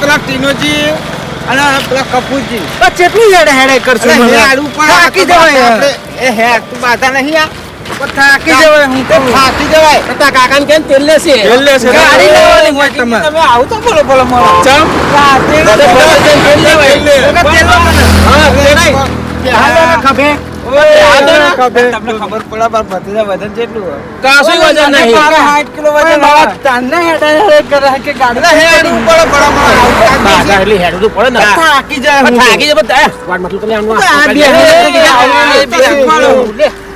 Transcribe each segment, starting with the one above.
પેલા ટીનોજી અને પેલા કપૂરજી કેટલું હેડે કરશો હેડ ઉપર થાકી જવાય એ હેડ તું બાધા નહીં આ થાકી જવાય હું તો થાકી જવાય તારા કાકાને કેમ તેલ લેશે ગાડી લેવાની હોય તમે આવું તો બોલો મને ચમ તેલ લેવાય હા ખબે તમને ખબર પડે પર ભત્રીજા વજન કેટલું કાસું વજન નહીં 60 કિલો વજન તાને હેડે કરે કે ગાડી હેડ ઉપર બાધા એટલે હેડ તો પડે ને થાકી જાય થાકી જાય વાત મતલબ તમે આનું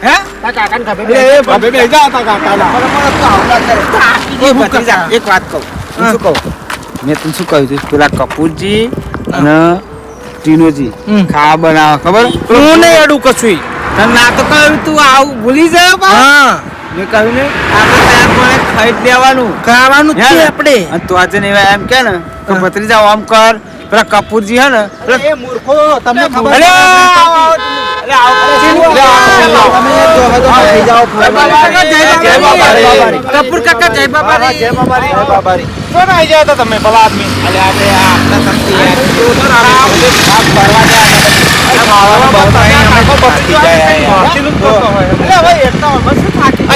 હે તા કાકાને ખબે બાબે બે જા તા કાકાના એક વાત કહું શું કહું મેં તને શું કહ્યું હતું પેલા કપૂરજી અને ટીનોજી ખાવા બનાવે ખબર હું નહીં અડું કશું તને ના તો કહ્યું તું આવું ભૂલી જાય હા મેં કહ્યું ને આપણે ત્યાં કોણે ખાઈ દેવાનું ખાવાનું છે આપણે અને તો આજે ને એમ કે ને કે ભત્રીજા આમ કર પેલા કપૂરજી હે ને એ મૂર્ખો તમને ખબર કપૂર કાકા જય બાબારી કોણ આવી ગયા હતા તમે ભલા આદમી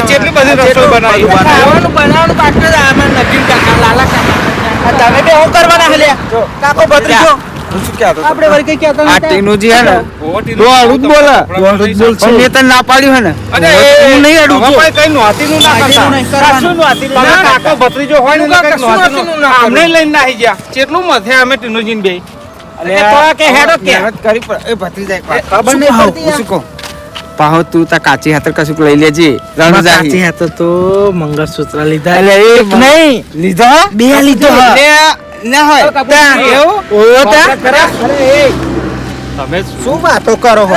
જેટલી બધી રસોઈ બનાવી બનાવવાનું બાકી નગીન કાકા લાલા કાકા તમે બે હું કરવાના હલ્યા કાકો ભત્રીજો આપણે વળી કઈ કહેતા આ ટીનુજી હે ને તો અડું જ બોલે પણ મેં તને ના પાડ્યું હે ને હું નહીં અડું છું કઈ નોતીનું ના કરતા કશું નોતીનું ના કાકો ભત્રીજો હોય ને કઈ નોતીનું ના અમને લઈને ના આવી ગયા કેટલું મથે અમે ટીનુજીને બે અલે તો કે હેડો કે મહેનત કરી પણ એ ભત્રીજા એક વાત ખબર નહીં પડતી હું શું કહું પાહો તું તા કાચી હાથર કશુંક લઈ લેજે કાચી હાથે તો મંગળસૂત્ર લીધા એટલે એક નહીં લીધો બે લીધો ના હોય એવું તમે શું વાતો કરો હો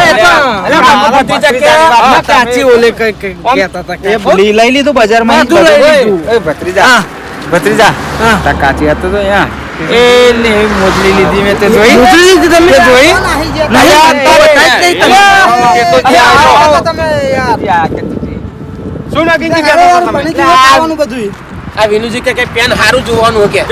કાચી ઓલે કહેતા હતા એ લઈ લીધું બજારમાં એ ભત્રીજા ભત્રીજા તા કાચી હતો તો યા એ ને મોજલી લીધી મેં તે જોઈ મોજલી લીધી તમે તે જોઈ શું નાખી બધું આ વિનુજી કે પેન હારું જોવાનું કે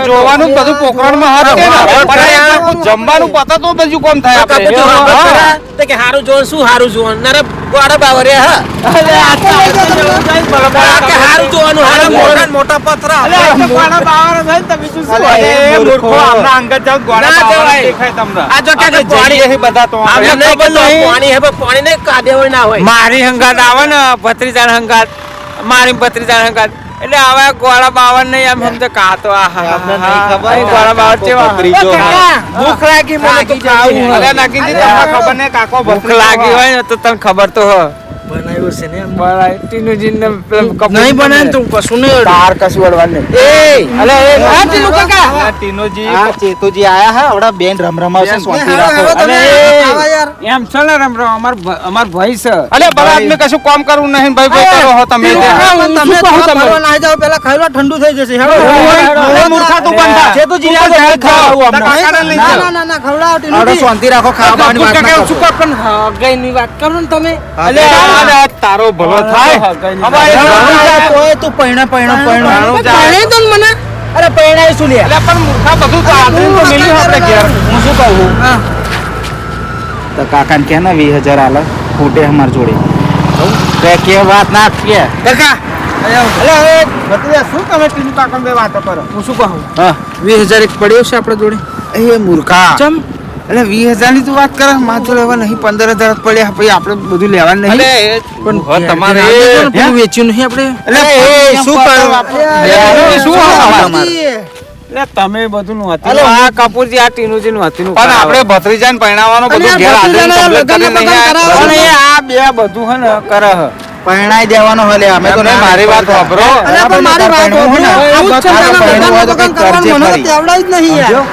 જોવાનું બધું પોકરણમાં હાથ કે પણ જમવાનું પતા તો બધું કોમ થાય આપણે કે હારું જોવાનું શું હારું જોવાનું નરે ગોડા બાવરે હા કે હારું જોવાનું હારા મોટા પથરા ગોડા બાવર થાય તમે શું મૂર્ખો આપના અંગત જાવ ગોડા બાવર દેખાય તમને આ જો કે પાણી એ બધા તો પાણી હે પાણી ને કાદેવ ના હોય મારી હંગાત આવે ને ભત્રીજાના હંગાત મારી ભત્રીજાના હંગાત એટલે આવા ગોળા બાવર નહીં એમ સમજે કાતો ગોળા બાવર કેવા ભૂખ લાગી મને તો ખાવું અરે નાગી જી તમને ખબર ને કાકો ભૂખ લાગી હોય ને તો તને ખબર તો હો બનાવ્યું છે ને બનાય ટીનુજી ને નહીં બનાય તું કશું નહીં તાર કશું અડવાનું નહીં અલે આ ટીનુ કાકા આ ટીનુજી આ ચેતુજી આયા હા આવડા બેન રમરમાવશે શાંતિ રાખો અલે એમ છે ને રમરમ અમાર ભાઈ છે અલે બરા આદમી કશું કામ કરવું નહીં ભાઈ ભાઈ કરો હો તમે તમે ફરવા ના જાવ પેલા ખાઈલો ઠંડુ થઈ જશે હેડો મૂર્ખા તું બંધા ચેતુજી તું લે ખાવું ના ના ખવડાવો ટીનુ શાંતિ રાખો ખાવાની વાત ના શું કર પણ ગઈ ની વાત કરો ને તમે અલે તારો ભલો થાય ઓય તું પૈણા તો મને અરે પૈણા શું લે એટલે પણ મૂર્ખા બધું તો આદરી તો મેલી આપણે ઘેર હું શું કહું તો કાકાને કે ને 20000 આલે ફૂટે અમાર જોડે તે કે વાત ના કે કાકા અલે હવે ભત્રીજા શું તમે ટીનુ કાકાને બે વાતો કરો હું શું કહું હા 20000 એક પડ્યો છે આપણે જોડે એ મૂર્ખા ચમ એટલે 20000 ની તું વાત કરે માથું લેવા નહીં 15000 પડ્યા પછી આપણે બધું લેવાનું નહીં પણ તમારે પેલું વેચ્યું નહીં આપણે એટલે શું શું શું એટલે તમે બધું નું હતું આ કપૂરજી આ ટીનુજી નું હતું પણ આપણે ભત્રીજાને પરણાવવાનો બધું ઘેર આદરી પણ એ આ બે બધું હે ને કરે હ પરણાઈ દેવાનો હલે અમે તો મારી વાત સાંભળો પણ મારી વાત એવું જ છે મને તેવડાઈ જ નહીં યાર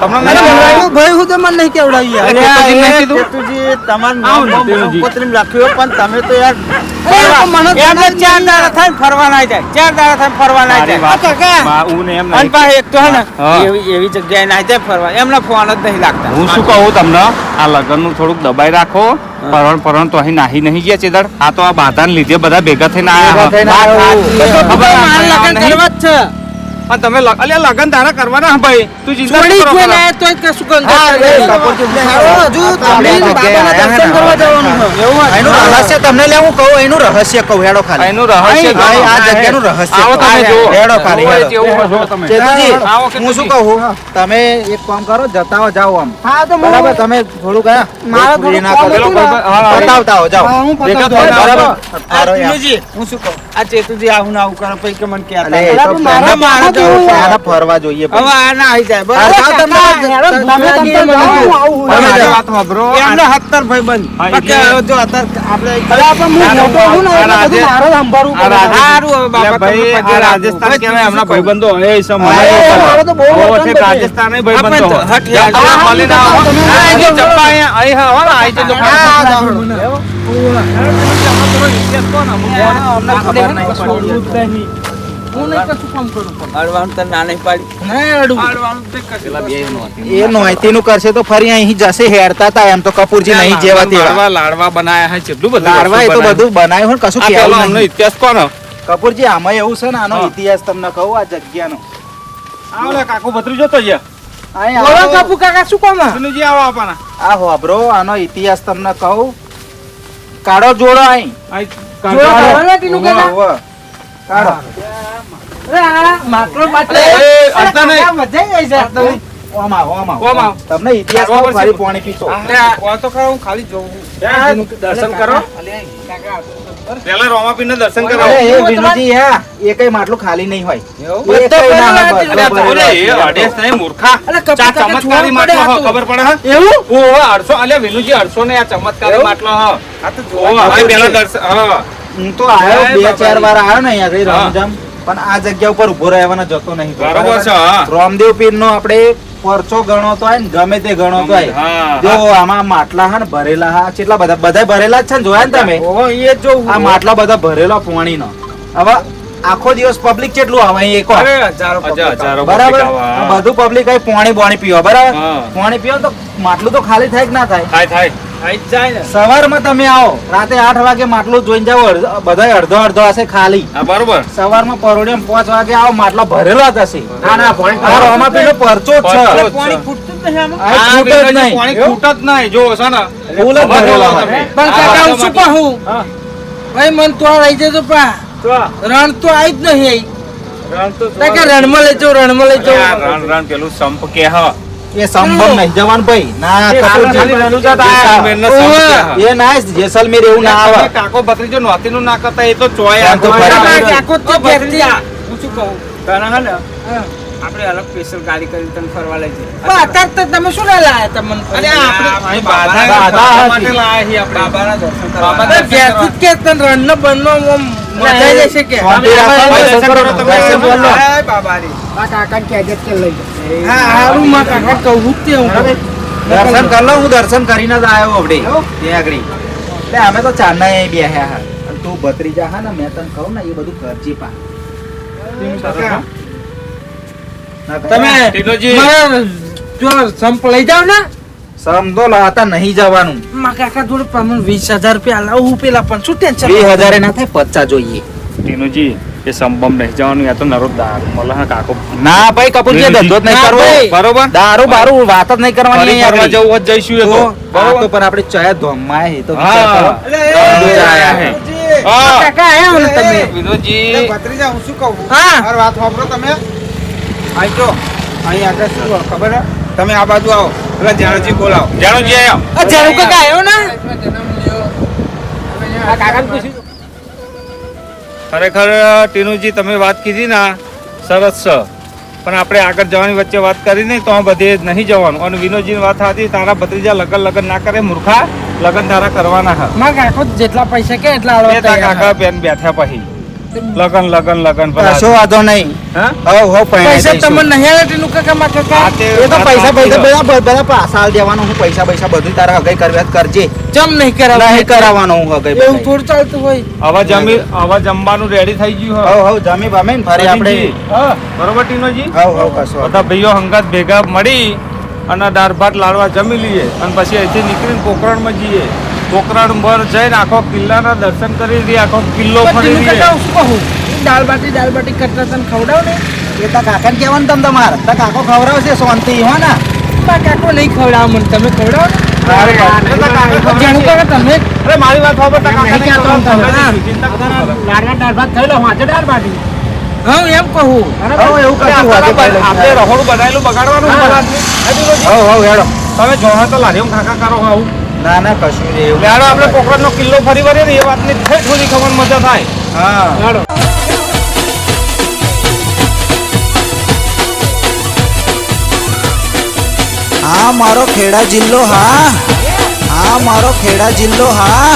તમને ભાઈ હું તો મને નહીં કેવડાવી યાર તુજી તમાર નામ પત્રીમ લખ્યો પણ તમે તો યાર મને એમને 4 દાડા થાય ફરવા ના જાય 4 દાડા થાય ફરવા ના જાય કાકા હું ને એમ નહીં પણ એક તો હે ને એવી જગ્યાએ ના જાય ફરવા એમને ફોન જ નહીં લાગતા હું શું કહું તમને આ લગન નું થોડુંક દબાઈ રાખો પરવણ તો અહીં નાહી નહીં ગયા ચેદડ આ તો આ બાધાને લીધે બધા ભેગા થઈને આયા લગન કરવા જ છે અને તમે અલ્યા લગન તારા કરવાના હે ભાઈ તું ચિંતા છોડી ન કરો કોઈ કરો. ના તોય કશું કંઈ હા, કરતા એ નહીં. કપૂરજી, હાલો, હજુ આપણે તમે બાબાના જગ્યાએ દર્શન કરવા જવાનું છે. એનું રહસ્ય તમને લે હું કહું એનું રહસ્ય કહું હેડો ખાલી એનું રહસ્ય આ જગ્યાનું રહસ્ય આવો કહું. તમે જુઓ. હેડો ખાલી હોય હેડો. તેવું હોય, જુઓ તમે. ચેતુજી, આવો હું કેતુજી. શું કહું તમે એક કામ કરો જતાઓ જાઓ આમ હા, તો બરાબર હું- તમે થોડું ગયા મારે થોડું કામ હતું ને. હા, બતાવતા હો જાઓ હા, હું ભેગા પતાવતો થઈને હોઉં. આવો. બરાબર આ તારો યાર. ટીનુજી, હું શું કહું? આ ચેતુજી આવું ને આવું કરે પછી કે મને કહેતા. અલે, એ તો બરાબર, મારા પહેલા મારા જેવું યાર. આના ફરવા જોઈએ હવે ભાઈ. આ ના આવી જાય. આ બરાબર, જાઓ તમે. તમે તંતર જાઓ, આવું તમે હોય. જાઓ. વાત સાંભળો. એમને 17 ભાઈબંધ. હા, બાકી એટલે- હવે જો અત્યારે આપણે અરે આપણે હું મોટો છું ને એટલે બધું મારે જ સંભાળવું આ પડે. રાજે- સારું હવે બાપા, એટલે ભાઈ, તમે આ પગે રાજસ્થાન રાખો. કહેવાય, એમના ભાઈબંધો હોય એ સમય. હા, મારો તો બહુ ઓહો, મોટો ઠેક બધે. રાજસ્થાન એ ભાઈબંધો હોય. હટ, હટ, જાઓ, હા, તમે મળીને આવો. તમે હા, આવો. અહીં ચપ્પા અહીંયા- અહીં હા, હો ને, અહીં જજો. હા, જાઓ. અમને ખબર નહીં પડી. હું નહીં કશું કામ કરું. અડવાનું તો ના નહીં પાડી. નહીં અડવું. એ નોયતીનું કરશે તો ફરી અહીં જશે હેડતા તા એમ તો કપૂરજી નહીં જેવા તેવા લાડવા બનાયા છે કેટલું બધું લારવા એ તો બધું બનાવ્યું હોય ને કશું આ પેલો કહેવું અમને નહીં. ઇતિહાસ કોનો કપૂરજી આમાં એવું છે ને આનો હા. ઇતિહાસ તમને કહું આ જગ્યાનો આવો લે કાકુ ભત્રીજો તો છે અહીં બોલો આવો. કાપુ કાકા શું કામ? સુનુજી આવો આપણા આ હોભરો આનો ઇતિહાસ તમને કહું કાઢો જોડો અહીં જોડો કાઢો. ટીનું કાકા? હોવે, હોવે. કાઢો અરે આ માટલો માટલો. એ, અડતા નહીં. કાકા મજાઈ જાય છે. ઓમ આવો, ઓમ આવો. ઓમ આવો. તમને ઇતિહાસ બરાબર કહું છે. ફરી પાણી પીશો ખાલી જોવું દર્શન કરો પેલા રોમાપીરને દર્શન કરો અરે એ વિનુજી હે એ કઈ માટલું ખાલી નહીં હોય એ બધો કઈ ના હોય, ભરેલા બધો ઓલે, ભરેલા. એ અડેસ નહીં, મૂર્ખા. અરે કપૂર ચા કાકા ચમત્કારી જોવા માટલો પડે હો, ખબર પડે હે? એવું? ઓહો, 800 અલ્યા વિનુજી 800 ને આ ચમત્કારી માટલો હો. ઓહો, હવે પેલા દર્શન હા. હું તો આવ્યો જય બે બાબા. ચાર વાર આવ્યો ને અહીંયા આગળ હા. રમઝામ પણ આ જગ્યા ઉપર ઉભો રહેવાનો જતો નહીં બરાબર છે, હા. રામદેવ પીર નો આપણે પરચો ગણો તો હોય ને ગમે તે ગણો તો હોય હા. જો આમાં માટલા હા ને ભરેલા હા કેટલા બધા ભરેલા જ છે ને જોયા ને તમે ઓહો, એ જ જોવું. આ માટલા બધા ભરેલા પાણીનો હવે આખો દિવસ પબ્લિક કેટલું આવે અહીં એકો અરે હજારો પબ્લિક. હજારો બરાબર public આવે, હા. બધું પબ્લિક અહીં પાણી પીવા બરાબર હા. પાણી પીવો તો માટલું તો ખાલી થાય કે ના થાય થાય થાય આઈ જ જાય ને. સવારમાં તમે આવો રાતે 8 વાગે માટલું જોઈને જાઓ બધા અડધો હશે ખાલી હા, બરોબર સવારમાં પરોડિયમ 5 વાગે આવો માટલો ભરેલો જ હશે આ રોમાપીરનો પરચો જ પરચો છે જ. પાણી ખૂટતું જ નહીં આમાં. આ આ ખૂટે જ વિનુજી નહીં. પાણી ખૂટ જ નહીં જો છે ને ફૂલ જ ભરેલા હોય. તમે. પણ કાકા હું શું કહું? હા. ભાઈ મન તો રહી જતો પા રણ તો આવી જ નહીં આઈ. કાકા રણમાં લઈ જાઉં, રણમાં લઈ આ જાઉં. રણ રણ પેલું સંપ કે હ એ સંભવ નહીં જવાન ભાઈ ના કપૂરજી. જેસલમેરનો સંપ કે હ. એ ના જેસલમેર એવું ના તમે આવે કાકો ભત્રીજો નોતીનું ના કરતા એ તો ચોય આ તો આગળ. ફરી કાકા, કાકો તો ઘેરથી આ. હું શું કહું તને હે ને હા. આપણે અલગ સ્પેશિયલ ગાડી કરીને તને ફરવા લઈ જઈએ પણ અત્યારે તો તમે શું ના લાયા તમને? અરે આપણે અહીં બાધા બાધા બાધા હતી. માટે લાયા છીએ આપણે. બાબાના દર્શન બાબા કરવા અરે ઘેરથી જ કે તને રણનો બનનો આમ મજા આવી જશે કે. શાંતિ રાખો, દર્શન કરો, દર્શન તમે કરો. બોલો. હાય બાબારી હા, હારું માં કાકા કહું જ તે હું. દર્શન કર લો હું દર્શન કરીને જ આવ્યો આપણે ત્યાં આગળ એટલે અમે તો ચારના અહીં બેહ્યા હા અને તું ભત્રીજા હા ને મેં તને કહું ને એ બધું કરજી પા તમે ટીનોજી. મારા જો સંપ લઈ જાવ ને સમજો લાતા નહીં જવાનું માં કાકા જોડે પ્રમાણ 20,000 રૂપિયા લાવું પેલા પણ શું ટેન્શન 20,000 ના થાય 50 જોઈએ ટીનુજી, એ સંબમ નહીં જવાનું યા તો નરો દારૂ મળે હે કાકો. ના ભાઈ કપૂરજી ધંધો જ નહીં ના કરવો ભાઈ. બરોબર દારૂ બારૂ વાત જ નહીં કરવાની ફરી અહીંયા ફરવા આગળ. જવું હોત જઈશું એ તો. આ તો પણ આપણે ચયા ધોમમાં આયા, એ તો વિચાર હા. કરો. એટલે આયા હે. હા. કાકા આયા હો ને તમે વિનોદજી, ભત્રીજા હું શું કહું હા. મારી વાત સાંભળો તમે અહીં જો અહીં આગળ શું હોય ખબર હે તમે આ બાજુ આવો પેલા જાણજી બોલાવો જાણુજી આયો. આ જાણું કાકા આવ્યો ને આ કાકાને પૂછ્યું ખરેખર ટીનુજી તમે વાત કીધી ને સરસ છે પણ આપણે આગળ જવાની વચ્ચે વાત કરી નહીં તો આ બધે નહીં જવાનું અને વિનોદજીની વાત હતી તારા ભત્રીજા લગન ના કરે મૂર્ખા લગન તારા કરવાના હા માં કાકો જેટલા પૈસા કે એટલા બે આલવા તારા તૈયાર કાકા બેન બેઠા પછી લગન કશો વાંધો નહીં હા? હવ પરણાઈ પૈસા દઈશું. તમને નહીં આલે ટીનું કાકા માં કાકા હા, તે એ તો વાત પૈસા સાચી પૈસા છે. બધા પાછા આલ દેવાનું હું પૈસા બધું તારા હગાઈ કરવી કરજે જમ નહીં કરાવ નહીં કરાવવાનું હું હગાઈ એવું બગાઈ. થોડું ચાલતું હોય હવે જમવાનું રેડી થઈ ગયું હવ હવ જમી બમે ને ફરી આપણે હા, બરોબર ટીનોજી હવ હવ કશો વાંધો બધા ભાઈઓ હંગાત ભેગા મળી અને દાળ ભાત લાડવા જમી લઈએ અને પછી અહીંથી નીકળીને પોખરણમાં જઈએ પોખરણ પર જઈને આખો કિલ્લાના દર્શન કરી લઈએ આખો કિલ્લો પણ ફરી ટીનું લઈએ કાકા હું શું કહું દાળ બાટી કરતા તને ખવડાવ ને એ તા કાકાને કહેવાનું તમ તમારે તા કાકો ખવડાવશે શાંતિ હો ને કાકો નહીં ખવડાવો મને તમે ખવડાવો ને અરે કાકા જાણું કરો તમે અરે મારી વાત સાંભળો, તારા કાકાને નહીં કહેતો ખવડાવો, તમે. તમે ચિંતા કરો. લાડવા દાળ ભાત ખાઈ લો વાંચે દાળ બાટી હા એમ કહું હવ એવું કશું વાંધો નહીં. આપણે રહોડું બનાવેલું બગાડવાનું હા. બધાને. હે વિનોદજી? હવ હેડો તમે જોવા તો લારીઓ ખાખા કરો આવું ના ના કશું નહીં એવું લેડો આપણે પોખરણનો કિલ્લો ફરી વળીએ ને એ વાતની થોડી ખબર મજા થાય. હા હાલો હા મારો ખેડા જિલ્લો હા મારો ખેડા જિલ્લો હા